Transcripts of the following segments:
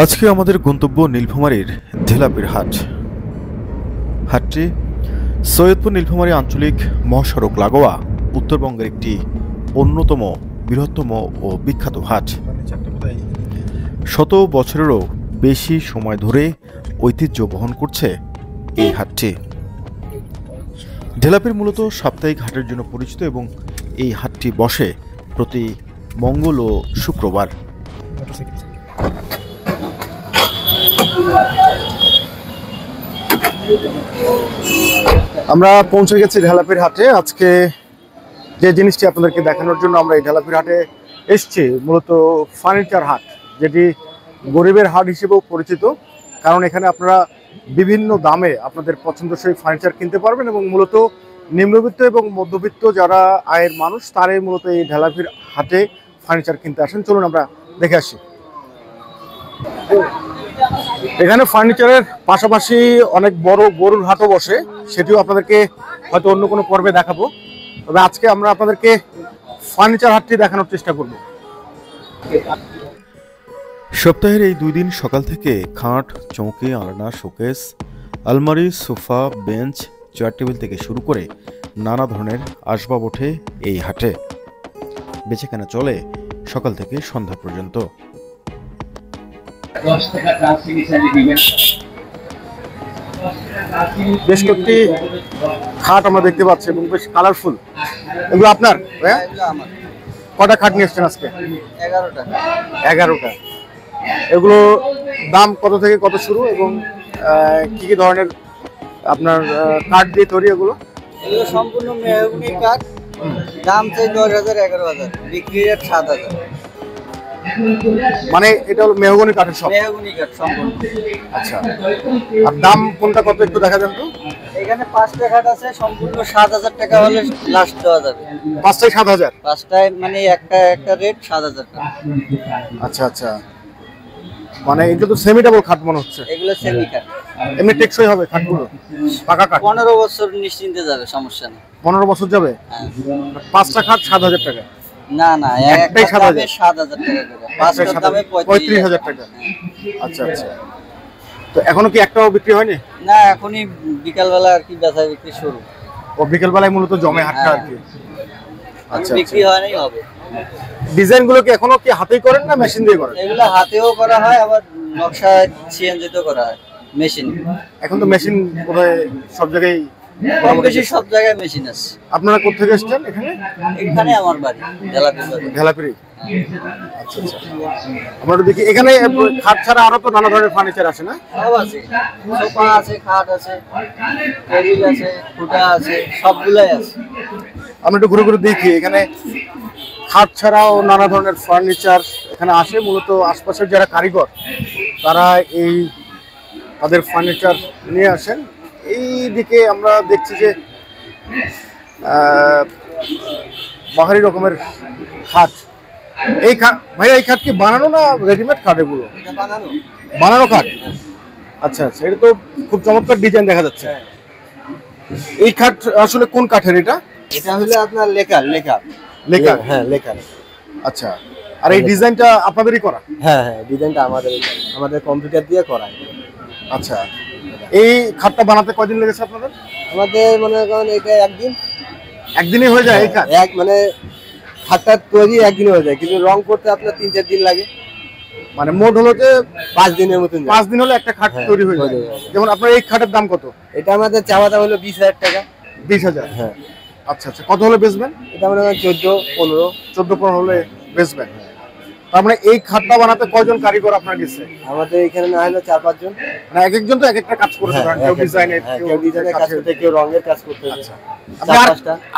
আজকে আমাদের গন্তব্য নীলফামারীর ঢেলাপীর হাট। হাটটি সৈয়দপুর নীলফামারী আঞ্চলিক মহাসড়ক লাগোয়া উত্তরবঙ্গের একটি অন্যতম বৃহত্তম ও বিখ্যাত হাট। শত বছরেরও বেশি সময় ধরে ঐতিহ্য বহন করছে এই হাটটি। ঢেলাপীর মূলত সাপ্তাহিক হাটের জন্য পরিচিত এবং এই হাটটি বসে প্রতি মঙ্গল ও শুক্রবার। আমরা পৌঁছে গেছি ঢেলাপীর হাটে। আজকে যে জিনিসটি আপনাদেরকে দেখানোর জন্য আমরা এই ঢেলাপীর হাটে এসেছি, মূলত ফার্নিচার হাট, যেটি গরিবের হাট হিসেবেও পরিচিত। কারণ এখানে আপনারা বিভিন্ন দামে আপনাদের পছন্দসই ফার্নিচার কিনতে পারবেন এবং মূলত নিম্নবিত্ত এবং মধ্যবিত্ত যারা আয়ের মানুষ তারাই মূলত এই ঢেলাপীর হাটে ফার্নিচার কিনতে আসেন। চলুন আমরা দেখে আসি। এখানে ফার্নিচারের পাশাপাশি অনেক বড় গরুর হাটও বসে, সেটিও আপনাদেরকে হয়তো অন্য কোনো পর্বে দেখাবো। তবে আজকে আমরা আপনাদেরকে ফার্নিচার হাটটি দেখানোর চেষ্টা করব। সপ্তাহের এই 2 দিন সকাল থেকে খাট, চৌকি, আলনা, শোকেস, আলমারি, সোফা, বেঞ্চ, চেয়ার টেবিল থেকে শুরু করে নানা ধরনের আসবাব ওঠে এই হাটে। বেচাকেনা চলে সকাল থেকে সন্ধ্যা পর্যন্ত। বেশ কয়েকটি খাট আমরা দেখতে পাচ্ছি এবং বেশ কালারফুল। এগুলো আপনার? কটা খাট নিয়ে এসছেন আজকে? 11টা। এগুলো দাম কত থেকে কত শুরু এবং কি কি ধরনের আপনার কাঠ দিয়ে তৈরি? এগুলো সম্পূর্ণ মেহগনি কাঠ, দাম চাই 10,000 11,000, বিক্রি রেট 7,000। মানে এটা হলো মেহগনি কাঠের সব? মেহগনি কাঠ সম্পূর্ণ। আচ্ছা, আর দাম কোনটা কত একটু দেখা যান তো? এখানে 5টা কাঠ আছে, সম্পূর্ণ 7,000 টাকা হলে লাস্ট দেওয়া যাবে। 5টায় 7,000? 5টায় মানে একটা রেট 7,000 টাকা। আচ্ছা আচ্ছা, মানে এগুলো তো সেমি ডাবল খাট মনে হচ্ছে। এগুলো সেমি কাঠ। এমনি টেকসই হবে খাটগুলো? পাকা কাঠ? 15 বছর নিশ্চিন্তে যাবে, সমস্যা নেই। 15 বছর যাবে? হ্যাঁ। 5টা খাট 7,000 টাকা? না না, একটাই 7,000? 7,000 টাকা করে। 5টার দামে 35,000 টাকা। আচ্ছা আচ্ছা, তো এখনো কি একটাও বিক্রি হয়নি? না, এখনই বিকালবেলা আর কি বেচা বিক্রি শুরু। ও বিকেল বেলায় মূলত জমে হাটটা আর কি? আচ্ছা, বিক্রি হয়নি হবে। ডিজাইন গুলো কি এখনো কি হাতেই করেন না মেশিন দিয়ে করেন? এগুলো হাতেও করা হয়, আবার নকশা সিএনজিতেও করা হয়, মেশিন। এখন তো মেশিন বোধহয় সব জায়গায়, কম বেশি সব জায়গায় মেশিন আছে। আপনারা কোথা থেকে এসেছেন এখানে? এখানে আমার বাড়ি ঢেলাপীর। আচ্ছা আচ্ছা, আমরা দেখি এখানে খাট ছাড়া আরো তো নানা ধরনের ফার্নিচার আছে না? সব আছে, সোফা আছে, খাট আছে, টেবিল আছে, খুঁটা আছে, সবগুলাই আছে। আমরা একটু ঘুরে ঘুরে দেখি। এখানে খাট ছাড়াও নানা ধরনের ফার্নিচার এখানে আসে। মূলত আশপাশের যারা কারিগর তারা তাদের ফার্নিচার নিয়ে আসেন। এই দিকে আমরা দেখছি যে বাহারি রকমের খাট। এই ভাইয়া, এই খাট কি বানানো না রেডিমেড খাট? এগুলো বানানো খাট? আচ্ছা আচ্ছা, এটা তো খুব চমৎকার ডিজাইন দেখা যাচ্ছে। এই খাট আসলে কোন কাঠের এটা? এটা হলো আপনার লেকার। হ্যাঁ, লেকার। আচ্ছা, আর এই ডিজাইনটা আপনাদেরই করা? হ্যাঁ, ডিজাইনটা আমাদের কম্পিউটার দিয়ে করা। আচ্ছা, এই খাটটা বানাতে কয়দিন লেগেছে আপনাদের? আমাদের মনে করেন এটা একদিনে হয়ে যায় এই খাট? মানে খাটটা তৈরি একদিনে হয়ে যায়, কিন্তু রং করতে আপনার 3-4 দিন লাগে। মানে মোট হলো যে 5 দিনের মতন। 5 দিন হলে একটা খাট তৈরি হয়ে যায়। যেমন আপনার এই খাটের দাম কত? এটা আমাদের চাওয়া দাম হলো 20,000 টাকা। 20,000? হ্যাঁ। আচ্ছা আচ্ছা, কত হলে বেচবেন? এটা মনে করেন 14-15 হলে বেচবেন। তার মানে এই খাটটা বানাতে কয়জন কারিগর আপনার গেছে? আমাদের এখানে না হলো 4-5 জন। মানে এক একজন তো এক একটা কাজ করে থাকেন, কেউ ডিজাইনের, কেউ ডিজাইনের কাজ করতে, কেউ রঙের কাজ করতে। আচ্ছা,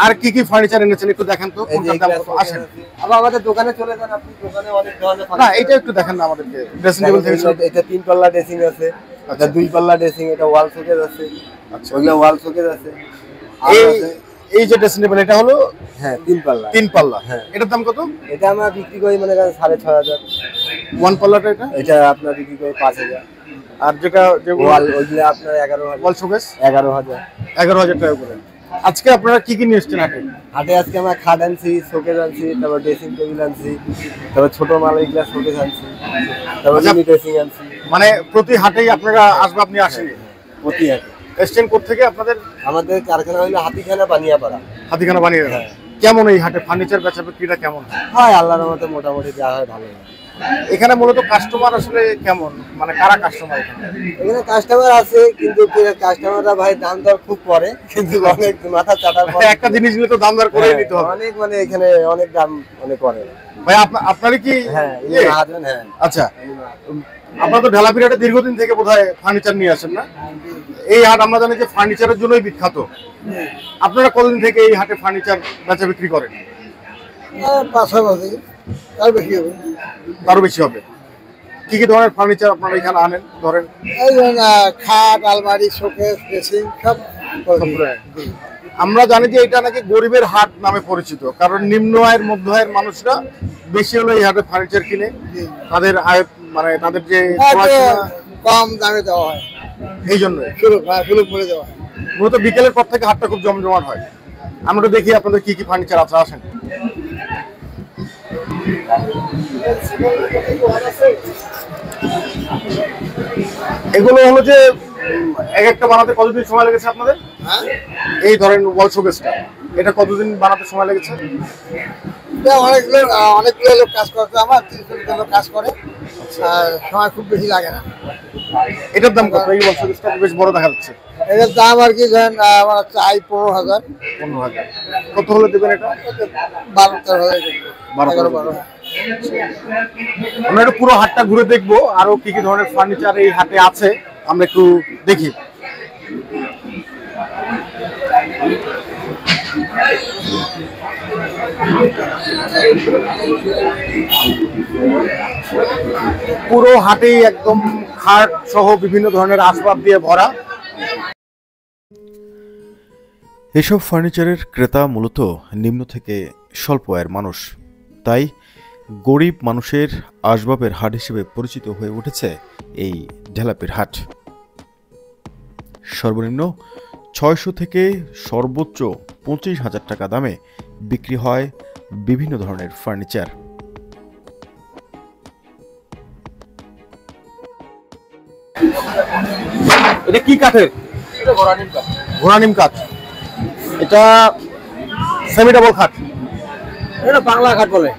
আর কি কি ফার্নিচার এনেছেন একটু দেখান তো। কোনটার দাম কত? আসেন আবার আমাদের দোকানে চলে যান, আপনি দোকানে অনেক ধরনের না, এটা একটু দেখান না আমাদেরকে। ড্রেসিং টেবিল থেকে এটা 3 পাল্লা ড্রেসিং আছে, এটা 2 পাল্লা ড্রেসিং, এটা ওয়াল শোকেস আছে। আচ্ছা, ওগুলা ওয়াল শোকেস আছে। এই যে ড্রেসিং টেবিল, এটা হলো 3 পাল্লা। 3 পাল্লা? হ্যাঁ। এটার দাম কত? এটা আমরা বিক্রি করি মনে করেন 6,500। 1 পাল্লাটা এটা আপনার বিক্রি করি 5,000। আর যেটা ওয়াল, ওইগুলো আপনার 11,000। ওয়াল শোকেস 11,000 টাকা করে। আজকে আপনারা কি কি নিয়ে এসেছেন হাটে? হাটে আজকে আমরা খাট আনছি, শোকেস আনছি, তারপর ড্রেসিং টেবিল আনছি, তারপর ছোট মাল এগুলা শোকেস আনছি, তারপর ড্রেসিং আনছি। মানে প্রতি হাটেই আপনারা আসবাব নিয়ে আসেন? প্রতি হাটে। এসছেন কোত্থেকে আপনাদের? আমাদের কারখানা হইলো হাতিখানা বানিয়াপাড়া। হাতিখানা বানিয়ে। কেমন এই হাটে ফার্নিচার বেচা বিক্রিটা কেমন হয়? আল্লাহর রহমতে মোটামুটি যা হয় ভালো। এখানে মূলত কাস্টমার আসলে কেমন, মানে কারা কাস্টমার এখানে কাস্টমার আছে, কিন্তু কাস্টমাররা ভাই দাম দর খুব করে, কিন্তু অনেক মাথা চাটার পর একটা জিনিস নিয়ে তো দাম দর করে নিতে হবে। অনেক, মানে এখানে অনেক দাম অনেক করে ভাই। আপনারই কি? হ্যাঁ। আচ্ছা, আপনারা তো ঢালাপিরাটে দীর্ঘদিন থেকে বোধহয় ফার্নিচার নিয়ে আসেন না? এই হাট আমরা জানি যে ফার্নিচারের জন্যই বিখ্যাত। আপনারা কতদিন থেকে এই হাটে ফার্নিচার বেচা বিক্রি করেন? 5-6 বছর, তার বেশি হবে। তারও বেশি হবে। কি কি ধরনের ফার্নিচার আপনারা এখানে আনেন? ধরেন এই খাট, আলমারি, শোকেস, ড্রেসিং সব। আমরা জানি যে এটা নাকি গরিবের হাট নামে পরিচিত, কারণ নিম্ন আয়ের মধ্য আয়ের মানুষরা বেশি হলো এই হাটে ফার্নিচার কিনে। তাদের আয়, মানে তাদের যে কম দামে দেওয়া হয়, এই জন্য সুলভ করে দেওয়া হয়। মূলত বিকেলের পর থেকে হাটটা খুব জমজমাট হয়। আমরা তো দেখি আপনাদের কি কি ফার্নিচার আছে, আসেন। এগুলো হলো যে এক একটা বানাতে কতদিন সময় লেগেছে আপনাদের? এই ধরেন ওয়াল শোকেসটা, এটা কতদিন বানাতে সময় লেগেছে? অনেকগুলো লোক কাজ করতে, আমার 30 লোক কাজ করে, সময় খুব বেশি লাগে না। এটার দাম কত? এই ওয়াল শোকেসটা বেশ বড় দেখা যাচ্ছে। এটার দাম আর কি ধরেন আমার চাই 15,000। 15,000 কত হলে দেবেন এটা? 12-13,000। আমরা একটু পুরো হাটটা ঘুরে দেখবো, আরো কি কি ধরনের ফার্নিচার এই হাটে আছে আমরা একটু দেখি। পুরো হাটেই একদম খাট সহ বিভিন্ন ধরনের আসবাব দিয়ে ভরা। এসব ফার্নিচারের ক্রেতা মূলত নিম্ন থেকে স্বল্প আয়ের মানুষ, তাই গরিব মানুষের আসবাবের হাট হিসেবে পরিচিত হয়ে উঠেছে এই ঢেলাপির হাট। সর্বনিম্ন 600 থেকে সর্বোচ্চ 25,000 টাকা দামে বিক্রি হয় বিভিন্ন ধরনের ফার্নিচার। এটা কি কাঠের? এটা ঘোড়ানিম কাঠ। ঘোড়ানিম কাঠ। এটা সেমি ডাবল খাট। এটা বাংলা কাঠ বলে।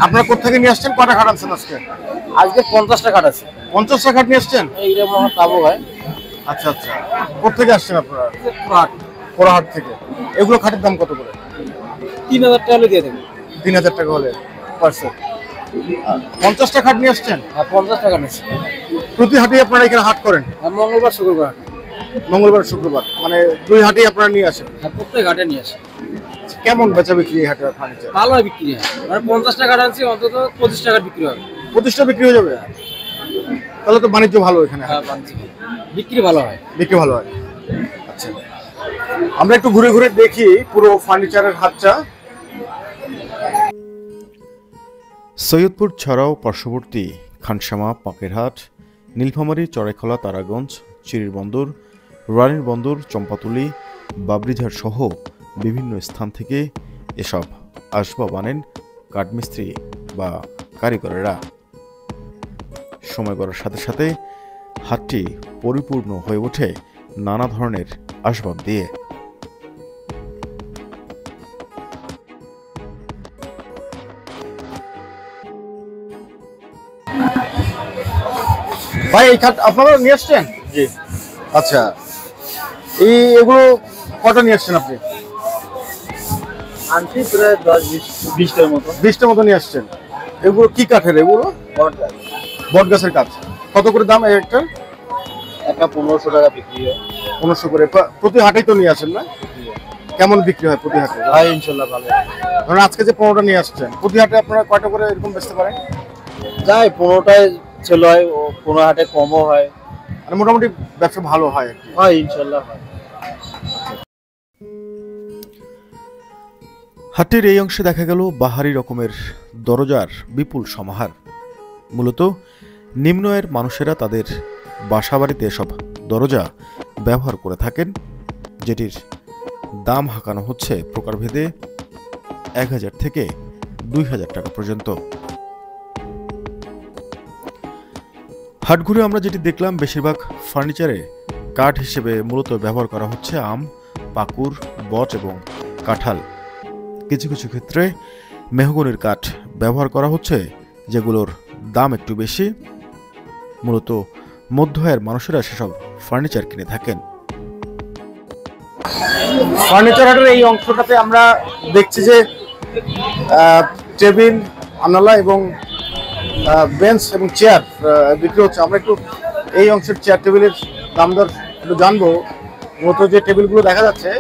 আপনারা কোথেকে নিয়ে আসছেন? কটা খাট আনছেন আজকে? আজকে 50টা কাঠ আছে। 50টা খাট নিয়ে আসছেন? এইটা মহা কাবু হয়। আচ্ছা আচ্ছা, কোথেকে আসছেন আপনারা? কাঠ কোরাহাট থেকে। এগুলো খাটের দাম কত করে? 3,000 টাকা হলে দিয়ে দেবে। 3,000 টাকা হলে পারছে। 50টা খাট নিয়ে আসছেন? আর 50 টাকা নিচ্ছে। প্রতি হাটে আপনারা এখানে হাট করেন? আর মঙ্গলবার শুক্রবার। মঙ্গলবার শুক্রবার, মানে 2 হাটেই আপনারা নিয়ে আসেন? আর প্রত্যেক ঘাটে নিয়ে আসে। কেমন বেচা বিক্রি এই হাটের ফার্নিচার? ভালো হয় বিক্রি হয়, মানে 50 টাকা আনছি, অন্তত 25 টাকা বিক্রি হবে। 25টা বিক্রি হয়ে যাবে? তাহলে তো বাণিজ্য ভালো এখানে। হ্যাঁ, বিক্রি ভালো হয়। বিক্রি ভালো হয়। আচ্ছা, আমরা একটু ঘুরে ঘুরে দেখি পুরো ফার্নিচারের হাটটা। সৈয়দপুর ছাড়াও পার্শ্ববর্তী খানসামা, পাকেরহাট, নীলফামারী, চড়াইখোলা, তারাগঞ্জ, চিরির বন্দর, রানীর বন্দর, চম্পাতুলি, বাবরিঝার সহ বিভিন্ন স্থান থেকে এসব আসবাব আনেন কাঠমিস্ত্রি বা কারিগরেরা। সময় গড়ার সাথে সাথে হাটটি পরিপূর্ণ হয়ে ওঠে নানা ধরনের আসবাব দিয়ে। ভাই, এই খাট আপনারা নিয়ে আসছেন? জি। আচ্ছা, এগুলো কটা নিয়ে আসছেন আপনি? আনছি প্রায় 10-20টার মতো। 20টার মতো নিয়ে আসছেন। এগুলো কি কাঠের? এগুলো বট গাছের কাঠ। কত করে দাম একটা? একটা 1500 টাকা বিক্রি হয়। 1500 করে। প্রতি হাটেই তো নিয়ে আসেন না? কেমন বিক্রি হয় প্রতি হাটে? হয় ইনশাআল্লাহ ভালো। ধরুন আজকে যে 15টা নিয়ে আসছেন, প্রতি হাটে আপনারা কয়টা করে এরকম বেচতে পারেন? যাই 15টায় ছেলে হয়, ও 15 হাটে কমও হয়। মানে মোটামুটি ব্যবসা ভালো হয় আর কি। হয় ইনশাআল্লাহ হয়। হাটের এই অংশে দেখা গেল বাহারি রকমের দরজার বিপুল সমাহার। মূলত নিম্ন আয়ের মানুষেরা তাদের বাসাবাড়িতে এসব দরজা ব্যবহার করে থাকেন, যেটির দাম হাঁকানো হচ্ছে প্রকারভেদে 1,000 থেকে 2,000 টাকা পর্যন্ত। হাট ঘুরে আমরা যেটি দেখলাম, বেশিরভাগ ফার্নিচারে কাঠ হিসেবে মূলত ব্যবহার করা হচ্ছে আম, পাকুর, বট এবং কাঁঠাল। কিছু কিছু ক্ষেত্রে মেহগনির কাঠ ব্যবহার করা হচ্ছে, যেগুলোর দাম একটু বেশি। মূলত মধ্য আয়ের মানুষেরা সেসব ফার্নিচার কিনে থাকেন। ফার্নিচার হাটের এই অংশটাতে আমরা দেখছি যে টেবিল, আনালা এবং বেঞ্চ এবং চেয়ার বিক্রি হচ্ছে। আমরা একটু এই অংশের চেয়ার টেবিলের দাম দর একটু জানবো। মূলত যে টেবিলগুলো দেখা যাচ্ছে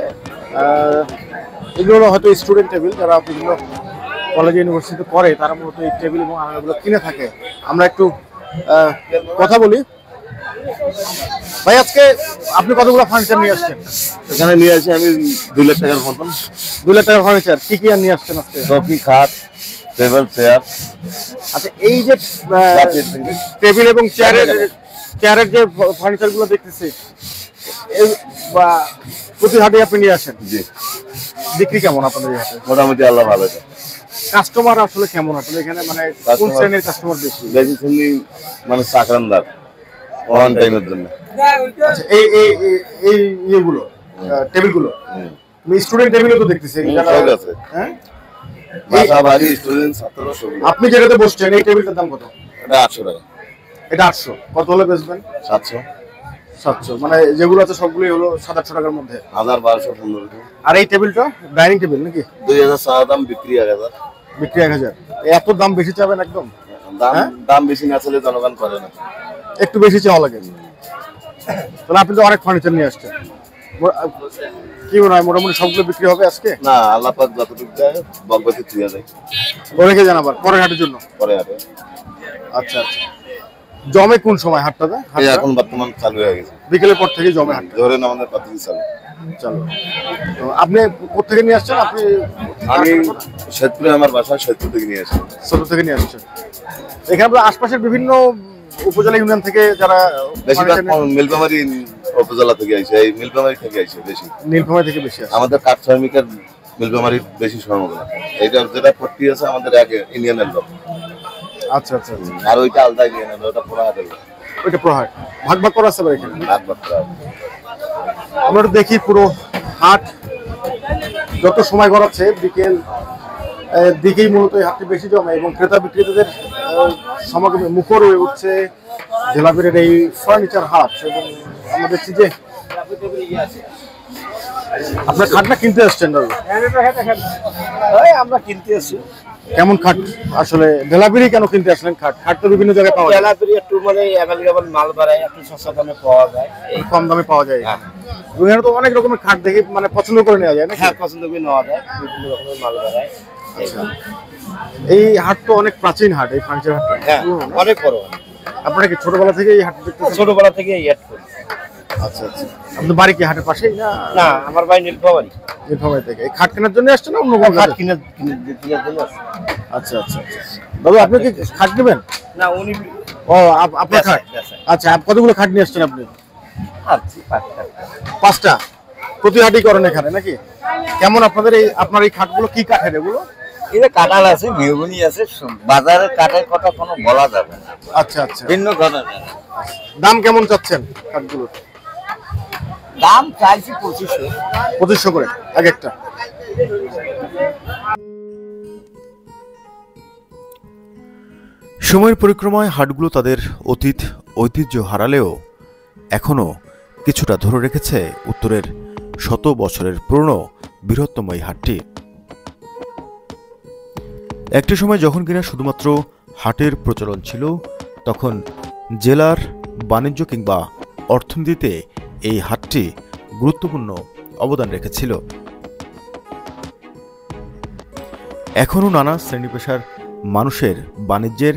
এগুলো হয়তো স্টুডেন্ট টেবিল, যারা বিভিন্ন কলেজ ইউনিভার্সিটিতে পড়ে তারা মূলত এই টেবিল এবং আনালাগুলো কিনে থাকে। আমরা একটু কথা বলি। ভাই, আজকে আপনি কতগুলো ফার্নিচার নিয়ে আসছেন? এখানে নিয়ে আসি আমি 2 লাখ টাকার মতন। 2 লাখ টাকার ফার্নিচার কি কি আর নিয়ে আসছেন আজকে? চৌকি, খাট, টেবিল, চেয়ার। আচ্ছা, এই যে টেবিল এবং চেয়ারের যে ফার্নিচার গুলো দেখতেছি, প্রতি হাটে আপনি নিয়ে আসেন? জি। বিক্রি কেমন আপনাদের এই হাটে? মোটামুটি আল্লাহ ভালো। কাস্টমার আসলে কেমন আসলে এখানে, মানে কোন শ্রেণীর কাস্টমার বেশি? বেশি শ্রেণী মানে চাকরানদার, ওয়ান টাইমের জন্য। আচ্ছা, এই ইয়েগুলো টেবিলগুলো স্টুডেন্ট টেবিলও তো দেখতেছি। সব আছে। হ্যাঁ, বাসা বাড়ি, স্টুডেন্ট, ছাত্র সব। আপনি যেটাতে বসছেন এই টেবিলটার দাম কত? এটা 800 টাকা। এটা 800। কত হলে বেচবেন? 700। 700, মানে যেগুলো আছে সবগুলোই হলো 700 টাকার মধ্যে। 1000, 1200, 1500। আর এই টেবিলটা ডাইনিং টেবিল নাকি? 2000 চাওয়া দাম, বিক্রি 1000। বিক্রি 1000। এত দাম বেশি চাবেন একদম? দাম বেশি না চলে জনগণ করে না, একটু বেশি চাওয়া লাগে। তাহলে আপনি তো অনেক ফার্নিচার নিয়ে আসছেন, কি মনে হয় মোটামুটি সবগুলো বিক্রি হবে আজকে? না, আল্লাহ পাক যতটুকু দেয় বকবকি তুইয়া যায়। রেখে যান আবার পরের হাটের জন্য। পরে হাটে। আচ্ছা আচ্ছা। জমে কোন সময় হাটটাতে? এই এখন বর্তমান চালু হয়ে গেছে, বিকেলের পর থেকে জমে হাট। ধরেন আমাদের প্রতিদিন চালু। চলো, তো আপনি কোথা থেকে নিয়ে আসছেন? আপনি? আমি শেরপুরে, আমার বাসা শেরপুর থেকে নিয়ে আসি। ছোট থেকে নিয়ে আসছেন? এখানে আপনার আশপাশের বিভিন্ন উপজেলা ইউনিয়ন থেকে যারা বেশিরভাগ নীলফামারী উপজেলা থেকে আইছে, এই নীলফামারী থেকে আইছে বেশি। নীলফামারী থেকে বেশি আসে। আমাদের কাঠ শ্রমিকের নীলফামারীর বেশি সম্ভাবনা। এইটা যেটা ভর্তি আছে আমাদের এক ইউনিয়নের লোক। আচ্ছা আচ্ছা আচ্ছা। আর ওইটা আলাদা ইউনিয়নের, ওটা পুরা হাটের লোক। ওইটা প্রহাট ভাগ ভাগ করা আছে আবার এখানে। একমাত্র আমরা একটু দেখি পুরো হাট। যত সময় গড়াচ্ছে বিকেল দিকেই মূলত এই হাটটি বেশি জমে এবং ক্রেতা বিক্রেতাদের সমাগমে মুখর হয়ে উঠছে জেলাপিরের এই ফার্নিচার হাট। এবং আমরা দেখছি যে আপনার খাটটা কিনতে আসছেন দাদা? আমরা কিনতে আসছি। কেমন খাট আসলে? ঢেলাপিরি কেন কিনতে আসলেন? খাট তো বিভিন্ন জায়গায় পাওয়া যায়। জেলাপুরি একটু মানে অ্যাভেলেবল মাল বাড়ায়, একটু সস্তা দামে পাওয়া যায়, এই কম দামে পাওয়া যায়। এখানে তো অনেক রকমের খাট দেখে মানে পছন্দ করে নেওয়া যায় না? হ্যাঁ, পছন্দ করে নেওয়া যায়, বিভিন্ন রকমের মাল বাড়ায়। এই হাট তো অনেক প্রাচীন হাট, এই ফার্নিচার হাট। হ্যাঁ, অনেক বড়। আপনারা কি ছোটবেলা থেকে এই হাট দেখতেছেন? ছোটবেলা থেকে এড করি। আচ্ছা আচ্ছা। আপনার বাড়ি কি হাটের পাশেই? না না, আমার ভাই নীলফামারী। নীলফামারী থেকে এই খাট কেনার জন্য আসছেন না অন্য কোনো খাট কাজে? কিনে জন্য আসছি। আচ্ছা আচ্ছা আচ্ছা। দাদা, আপনি কি খাট নেবেন? না, উনি ও, আপনার খাট। আচ্ছা, কতগুলো খাট নিয়ে আসছেন আপনি? আচ্ছা, 5টা। প্রতি হাটই করেন এখানে নাকি? কেমন আপনাদের আপনার এই খাটগুলো কি কাঠের এগুলো? এটা কাঁঠাল আছে, মেহগনি আছে, বাজারের কাঠের কথা কোনো বলা যাবে না। আচ্ছা আচ্ছা। ভিন্ন ধরনের দাম কেমন চাচ্ছেন খাটগুলোর? দাম চাইছি 2500। 2500 করে এক একটা। সময়ের পরিক্রমায় হাটগুলো তাদের অতীত ঐতিহ্য হারালেও এখনও কিছুটা ধরে রেখেছে উত্তরের শত বছরের পুরনো বৃহত্তম এই হাটটি। একটি সময় যখন কিনা শুধুমাত্র হাটের প্রচলন ছিল, তখন জেলার বাণিজ্য কিংবা অর্থনীতিতে এই হাটটি গুরুত্বপূর্ণ অবদান রেখেছিল। এখনও নানা শ্রেণী পেশার মানুষের বাণিজ্যের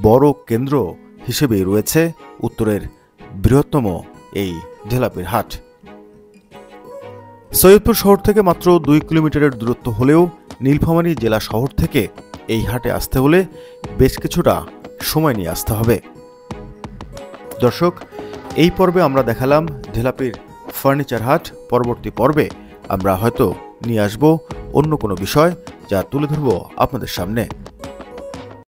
বড় কেন্দ্র হিসেবেই রয়েছে উত্তরের বৃহত্তম এই ঢেলাপির হাট। সৈয়দপুর শহর থেকে মাত্র 2 কিলোমিটারের দূরত্ব হলেও নীলফামারী জেলা শহর থেকে এই হাটে আসতে হলে বেশ কিছুটা সময় নিয়ে আসতে হবে। দর্শক, এই পর্বে আমরা দেখালাম ঢেলাপির ফার্নিচার হাট। পরবর্তী পর্বে আমরা হয়তো নিয়ে আসব অন্য কোনো বিষয়, যা তুলে ধরব আপনাদের সামনে।